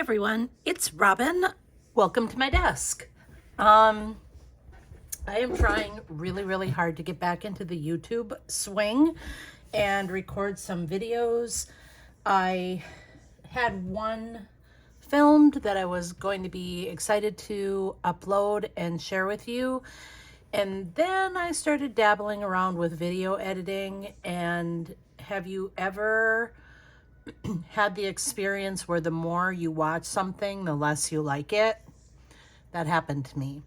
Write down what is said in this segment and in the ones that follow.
everyone, it's Robin. Welcome to my desk. I am trying really hard to get back into the YouTube swing and record some videos. I had one filmed that I was going to be excited to upload and share with you. And then I started dabbling around with video editing. And have you ever had the experience where the more you watch something, the less you like it? That happened to me.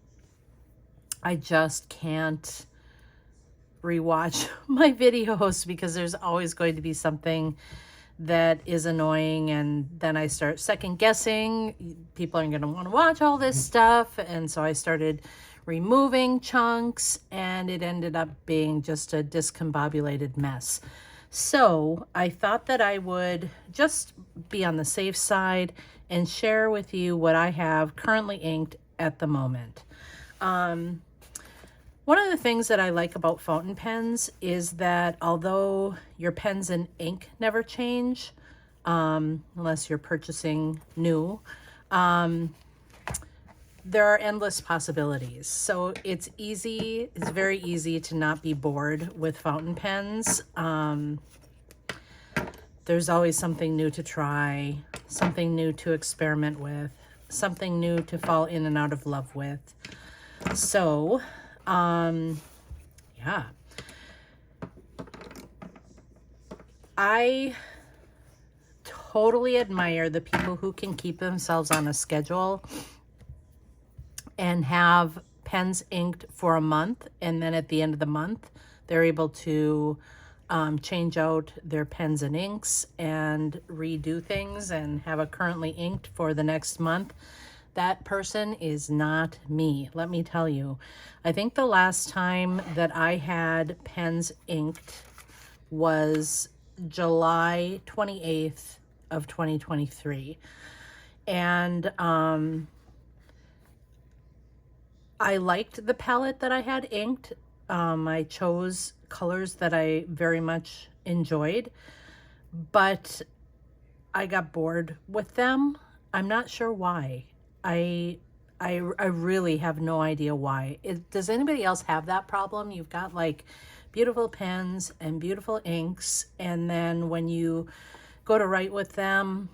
I just can't rewatch my videos because there's always going to be something that is annoying, and then I start second guessing. People aren't going to want to watch all this stuff, and so I started removing chunks, and it ended up being just a discombobulated mess. So I thought that I would just be on the safe side and share with you what I have currently inked at the moment. One of the things that I like about fountain pens is that although your pens and ink never change, unless you're purchasing new, there are endless possibilities. So it's very easy to not be bored with fountain pens. There's always something new to try, something new to experiment with, something new to fall in and out of love with. So, yeah. I totally admire the people who can keep themselves on a schedule and have pens inked for a month, and then at the end of the month, they're able to change out their pens and inks and redo things and have it currently inked for the next month. That person is not me, let me tell you. I think the last time that I had pens inked was July 28th of 2023. And I liked the palette that I had inked. I chose colors that I very much enjoyed, but I got bored with them. I'm not sure why. I really have no idea why. Does anybody else have that problem? You've got like beautiful pens and beautiful inks, and then when you go to write with them,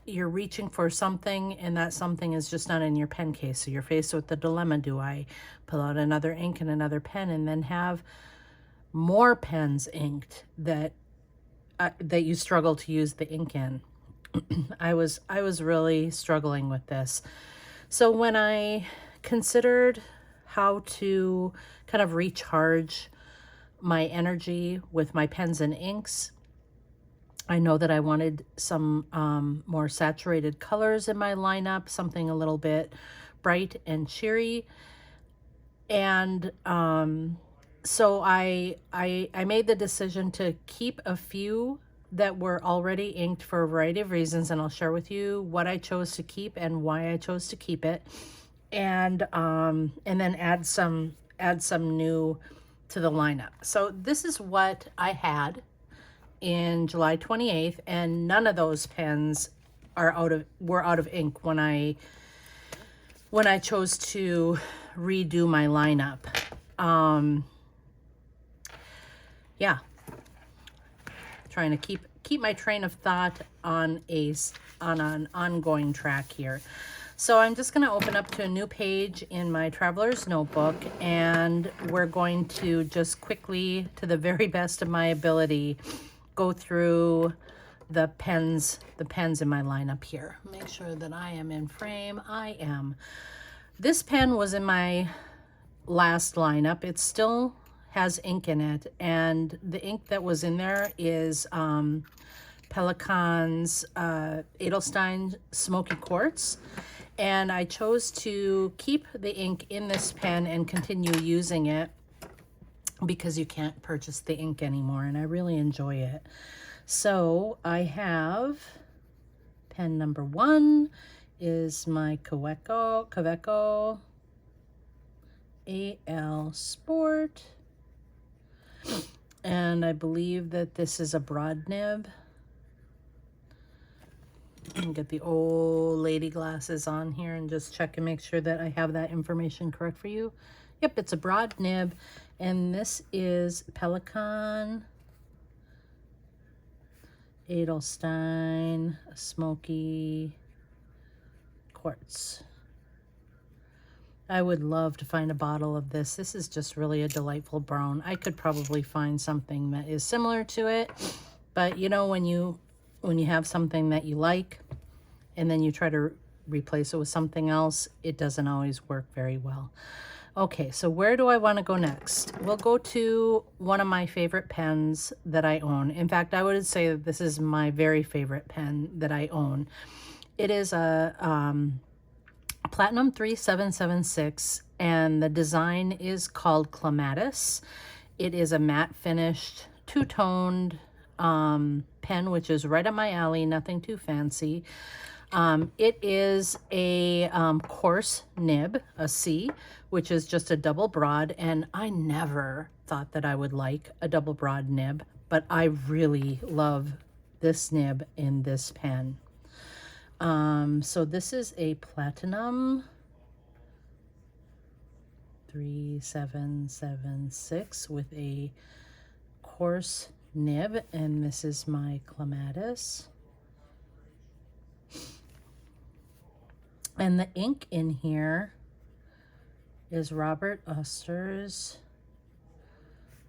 you're reaching for something, and that something is just not in your pen case. So you're faced with the dilemma: do I pull out another ink and another pen and then have more pens inked that you struggle to use the ink in? I was really struggling with this. So when I considered how to kind of recharge my energy with my pens and inks, I know that I wanted some more saturated colors in my lineup, something a little bit bright and cheery. And so I made the decision to keep a few that were already inked for a variety of reasons, and I'll share with you what I chose to keep and why I chose to keep it, and then add some new to the lineup. So this is what I had in July 28th, and none of those pens were out of ink when I chose to redo my lineup. Yeah, trying to keep my train of thought on an ongoing track here. So I'm just going to open up to a new page in my Traveler's Notebook, and we're going to just quickly, to the very best of my ability, go through the pens in my lineup here. Make sure that I am in frame. I am. This pen was in my last lineup. It still has ink in it, and the ink that was in there is Pelikan's Edelstein Smoky Quartz, and I chose to keep the ink in this pen and continue using it because you can't purchase the ink anymore, and I really enjoy it. So I have pen number 1 is my Kaweco AL Sport, and I believe that this is a broad nib. And get the old lady glasses on here and just check and make sure that I have that information correct for you. Yep, it's a broad nib, and this is Pelican, Edelstein, Smoky Quartz. I would love to find a bottle of this. This is just really a delightful brown. I could probably find something that is similar to it, but you know, when you have something that you like and then you try to replace it with something else, it doesn't always work very well. Okay, so where do I want to go next? We'll go to one of my favorite pens that I own. In fact, I would say that this is my very favorite pen that I own. It is a Platinum 3776, and the design is called Clematis. It is a matte finished, two-toned pen, which is right up my alley, nothing too fancy. It is a coarse nib, a C, which is just a double broad, and I never thought that I would like a double broad nib, but I really love this nib in this pen. So this is a Platinum 3776 with a coarse nib, and this is my Clematis. And the ink in here is Robert Oster's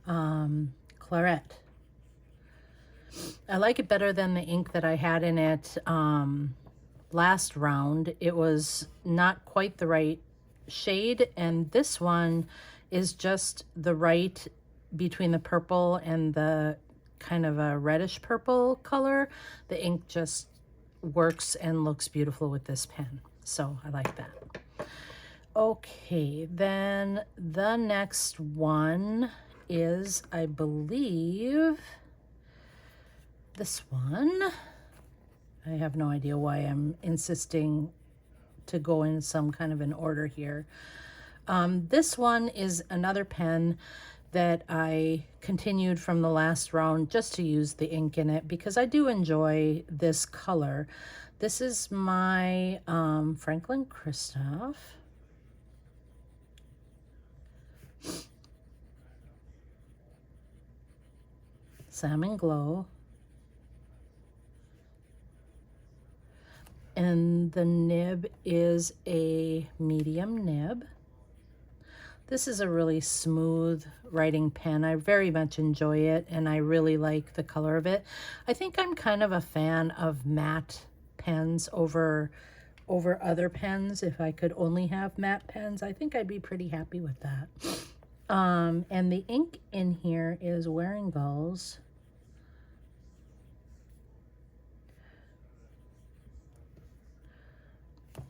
Claret. I like it better than the ink that I had in it last round. It was not quite the right shade, and this one is just the right between the purple and the kind of a reddish purple color. The ink just works and looks beautiful with this pen, so I like that. Okay, then the next one is, I believe, this one. I have no idea why I'm insisting to go in some kind of an order here. This one is another pen that I continued from the last round just to use the ink in it because I do enjoy this color. This is my Franklin Kristoff. Salmon Glow. And the nib is a medium nib. This is a really smooth writing pen. I very much enjoy it, and I really like the color of it. I think I'm kind of a fan of matte pens over other pens. If I could only have matte pens, I think I'd be pretty happy with that. And the ink in here is Waringall's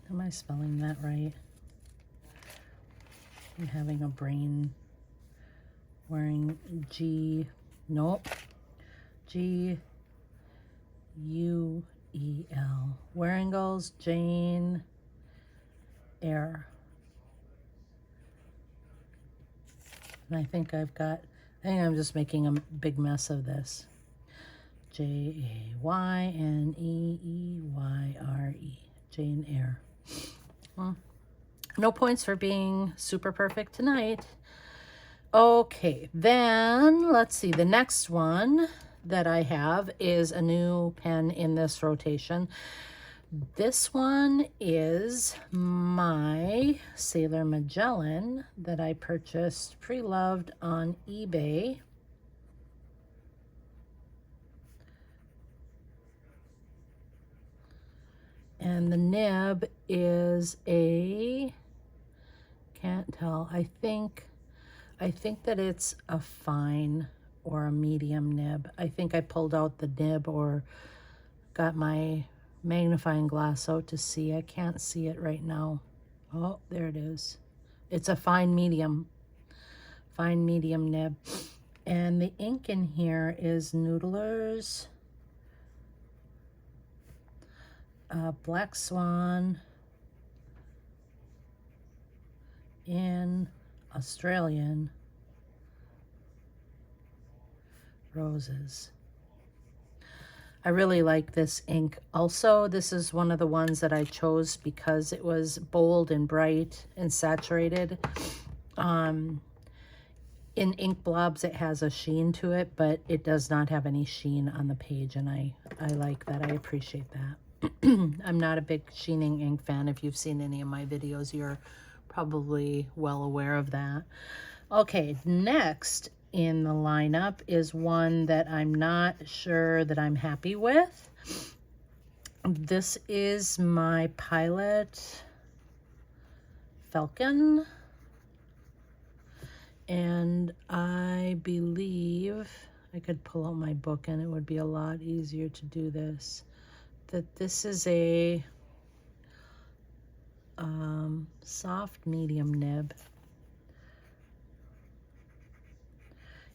Am I spelling that right? I'm having a brain wearing nope. G-U-E-L. Waringall's Jane Eyre. And I think I'm just making a big mess of this. Jayneeyre. Jane Eyre. Well, no points for being super perfect tonight. Okay, then let's see. The next one that I have is a new pen in this rotation. This one is my Sailor Magellan that I purchased pre-loved on eBay. And the nib is can't tell. I think that it's a fine or a medium nib. I think I pulled out the nib or got my magnifying glass out to see. I can't see it right now. Oh, there it is. It's a fine medium nib. And the ink in here is Noodler's Black Swan in Australian Roses. I really like this ink. Also, this is one of the ones that I chose because it was bold and bright and saturated. In ink blobs, it has a sheen to it, but it does not have any sheen on the page, and I like that. I appreciate that. I'm not a big sheening ink fan. If you've seen any of my videos, you're probably well aware of that. Okay, next in the lineup is one that I'm not sure that I'm happy with. This is my Pilot Falcon. And I believe, I could pull out my book and it would be a lot easier to do this, that this is a soft medium nib.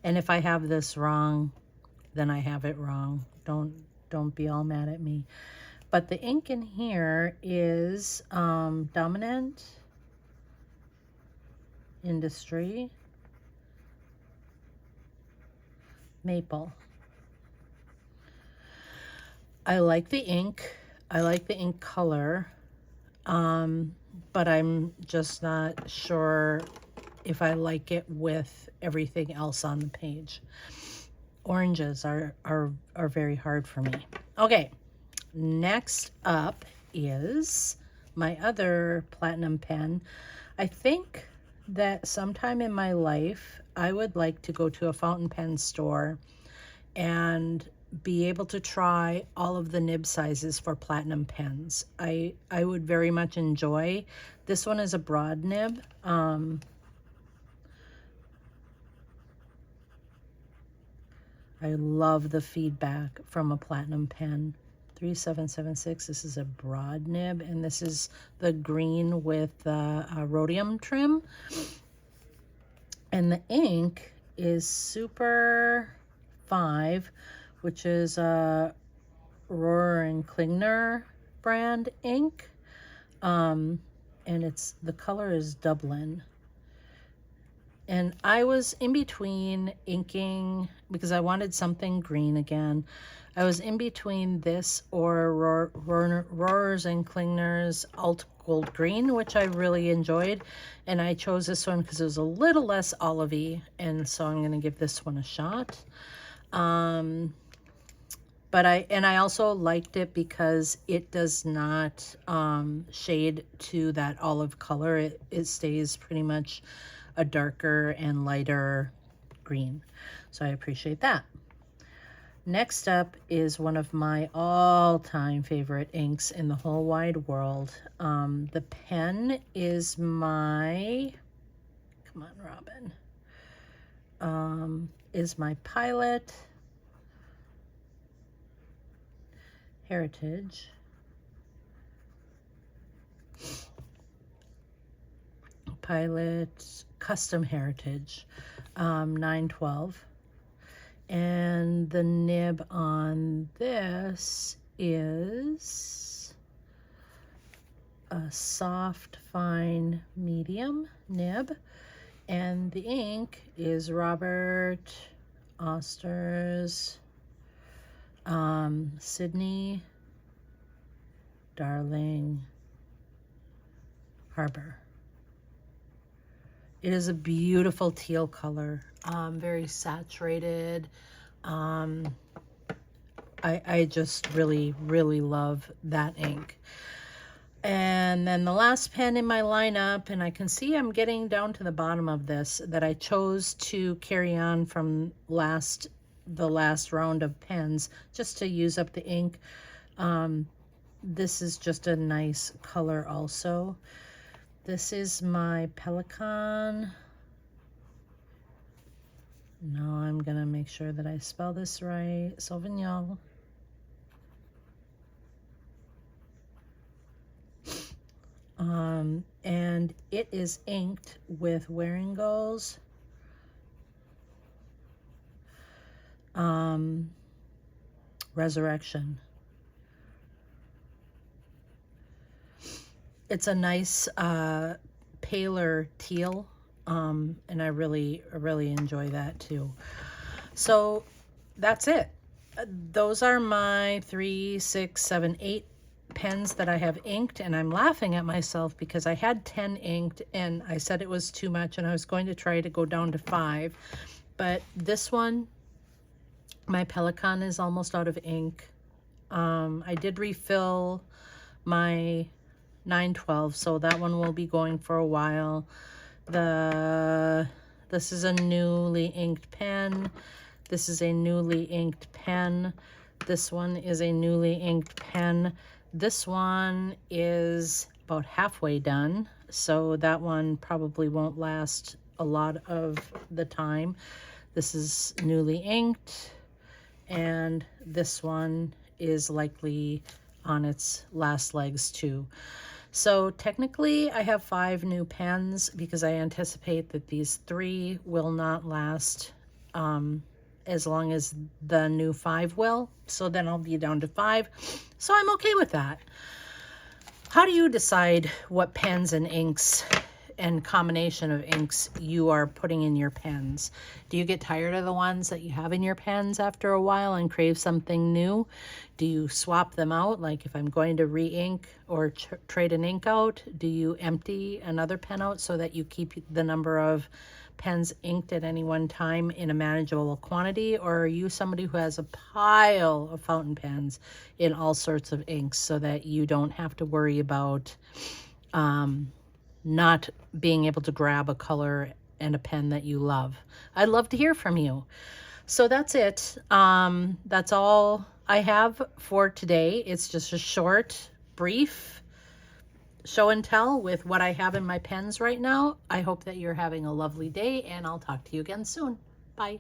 And if I have this wrong, then I have it wrong. Don't be all mad at me. But the ink in here is Dominant Industry Maple. I like the ink. I like the ink color. But I'm just not sure if I like it with everything else on the page. Oranges are very hard for me. Okay, next up is my other platinum pen. I think that sometime in my life, I would like to go to a fountain pen store and be able to try all of the nib sizes for platinum pens. I would very much enjoy. This one is a broad nib. I love the feedback from a platinum pen. 3776, this is a broad nib, and this is the green with rhodium trim. And the ink is Super 5, which is a Rohrer and Klingner brand ink. And the color is Dublin. And I was in between inking, because I wanted something green again. I was in between this or Rohrers and Klingner's Alt Gold Green, which I really enjoyed. And I chose this one because it was a little less olivey, and so I'm going to give this one a shot. But I also liked it because it does not shade to that olive color. It stays pretty much a darker and lighter green. So I appreciate that. Next up is one of my all-time favorite inks in the whole wide world. The pen is my, come on, Robin, is my Pilot Heritage. Pilot Custom Heritage 912. And the nib on this is a soft, fine, medium nib. And the ink is Robert Oster's Sydney Darling Harbor. It is a beautiful teal color, very saturated. I just really, really love that ink. And then the last pen in my lineup, and I can see I'm getting down to the bottom of this, that I chose to carry on from the last round of pens just to use up the ink. This is just a nice color also. This is my Pelican. No, I'm gonna make sure that I spell this right. Sauvignon. And it is inked with Waringall's Resurrection. It's a nice paler teal, and I really enjoy that too. So that's it. those are my 3, 6, 7, 8 pens that I have inked, and I'm laughing at myself because I had 10 inked and I said it was too much and I was going to try to go down to 5. But this one, my Pelican, is almost out of ink. I did refill my 912, so that one will be going for a while. This is a newly inked pen. This is a newly inked pen. This one is a newly inked pen. This one is about halfway done, so that one probably won't last a lot of the time. This is newly inked, and this one is likely on its last legs too. So technically I have 5 new pens because I anticipate that these 3 will not last as long as the new 5 will. So then I'll be down to 5. So I'm okay with that. How do you decide what pens and inks and combination of inks you are putting in your pens? Do you get tired of the ones that you have in your pens after a while and crave something new? Do you swap them out? Like if I'm going to re-ink or trade an ink out, do you empty another pen out so that you keep the number of pens inked at any one time in a manageable quantity? Or are you somebody who has a pile of fountain pens in all sorts of inks so that you don't have to worry about not being able to grab a color and a pen that you love? I'd love to hear from you. So that's it. That's all I have for today. It's just a short, brief show and tell with what I have in my pens right now. I hope that you're having a lovely day, and I'll talk to you again soon. Bye.